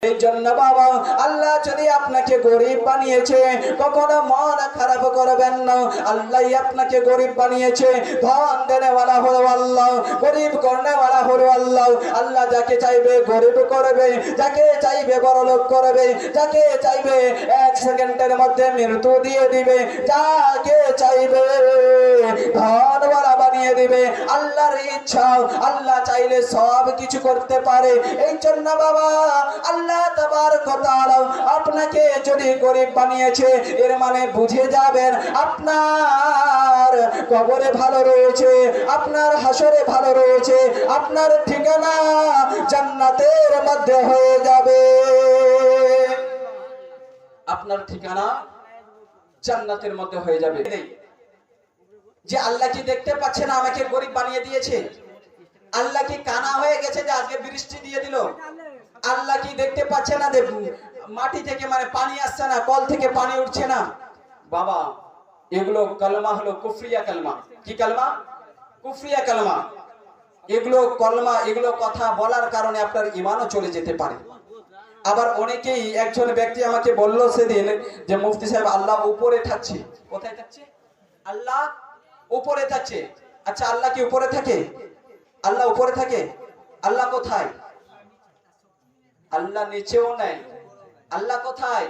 এই জন্য বাবা আল্লাহ যদি আপনাকে গরিব বানিয়েছে কখনো মন খারাপ করবেন না। আল্লাহ আপনাকে গরিব বানিয়েছে, ধন দেনেওয়ালা হলো আল্লাহ, গরিব করনেওয়ালা হলো আল্লাহ। আল্লাহ যাকে চাইবে গরিব করবে, যাকে চাইবে বড়লোক করবে, যাকে চাইবে এক সেকেন্ডের মধ্যে মৃত্যু দিয়ে দিবে, যাকে চাইবে ধনওয়ালা বানিয়ে দিবে। আল্লাহর ইচ্ছা, আল্লাহ চাইলে সব কিছু করতে পারে। এই জন্য বাবা আল্লাহ তাবারক ওয়া তাআলা আপনাকে যদি গরিব বানিয়েছে এর মানে বুঝে যাবেন আপনার কবরে ভালো রয়েছে, আপনার হাসরে ভালো রয়েছে, আপনার ঠিকানা জান্নাতের মধ্যে হয়ে যাবে। আপনার ঠিকানা জান্নাতের মধ্যে হয়ে যাবে। যে আল্লাহ কি দেখতে পাচ্ছে না আমাকে গরিব বানিয়ে দিয়েছে? আল্লাহ কি কানা হয়ে গেছে যে আজকে বৃষ্টি দিয়ে দিল? আল্লাহ কি দেখতে পাচ্ছে না যে মাটি থেকে মানে পানি আসছে না, কল থেকে পানি উঠছে না? বাবা এগুলো কলমা হলো কুফরিয়া কলমা। কি কলমা? কুফরিয়া কলমা। এগুলো কলমা, এগুলো কথা বলার কারণে আপনার ঈমানও চলে যেতে পারে। আবার অনেকেই, একজন ব্যক্তি আমাকে বলল সেদিন যে মুফতি সাহেব আল্লাহ উপরে থাকছে। কোথায় থাকছে? আল্লাহ উপরে থাকছে। আচ্ছা আল্লাহ কি উপরে থাকে? আল্লাহ উপরে থাকে? আল্লাহ কোথায়? আল্লাহ নিচেও নেই। আল্লাহ কোথায়?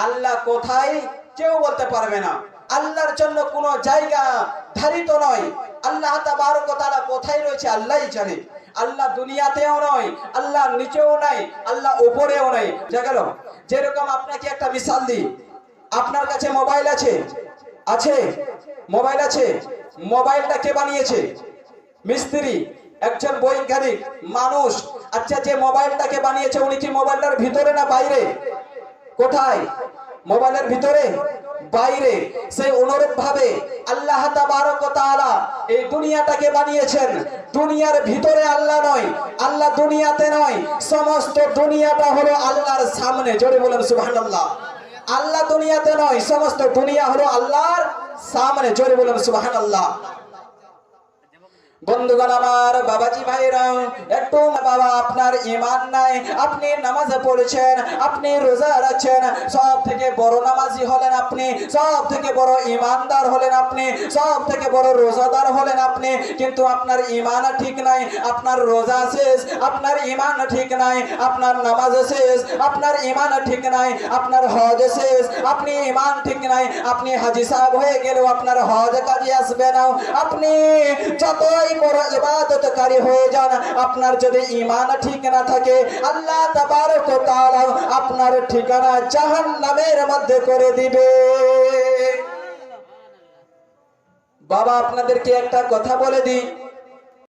আল্লাহ কোথায় কেউ বলতে পারবে না। আল্লাহর জন্য কোনো জায়গা ধারিত নয়। আল্লাহ তাবারক ওয়া তাআলা কোথায় রয়েছে আল্লাহই জানে। আল্লাহ দুনিয়াতেও নয়, আল্লাহ নিচেও নাই, আল্লাহ উপরেও নাই। গেল যেরকম আপনাকে একটা মিসাল দিই, আপনার কাছে মোবাইল আছে, আছে মোবাইল আছে, মোবাইলটা কে বানিয়েছে? মিস্ত্রি, একজন বৈজ্ঞানিক মানুষ। আচ্ছা যে মোবাইলটাকে বানিয়েছে উনি কি মোবাইলটার ভিতরে না বাইরে? কোথায়? মোবাইলের ভিতরে? বাইরে। সেই অনুরূপ ভাবে আল্লাহ তাবারক ওয়া তাআলা এই দুনিয়াটাকে বানিয়েছেন, দুনিয়ার ভিতরে আল্লাহ নয়, আল্লাহ দুনিয়াতে নয়, সমস্ত দুনিয়াটা হলো আল্লাহর সামনে। জোরে বলেন সুবহানাল্লাহ। আল্লাহ দুনিয়াতে নয়, সমস্ত দুনিয়া হলো আল্লাহর সামনে। জোরে বলেন সুবহানাল্লাহ। বন্ধুগণ আমার, বাবাজি ভাইরা, একটু বাবা আপনার ঈমান নাই, আপনি নামাজ পড়েছেন, আপনি রোজা রাখছেন, সব থেকে বড় নামাজি হলেন আপনি, সব থেকে বড় ঈমানদার হলেন আপনি, সব থেকে বড় রোজাদার হলেন আপনি, কিন্তু আপনার ঈমান ঠিক নাই, আপনার রোজা শেষ, আপনার ঈমান ঠিক নাই, আপনার নামাজ শেষ, আপনার ঈমান ঠিক নাই, আপনার হজ শেষ, আপনি ঈমান ঠিক নাই, আপনি হাজী সাহেব হয়ে গেলেও আপনার হজ কাজে আসবে না। আপনি যতই বড় ইবাদতকারী হয়ে যান, আপনার যদি ঈমান ঠিক না থাকে আল্লাহ তাবারক ওয়া তাআলা আপনার ঠিকানা জাহান্নামের মধ্যে করে দিবে। বাবা আপনাদেরকে একটা কথা বলে দিই,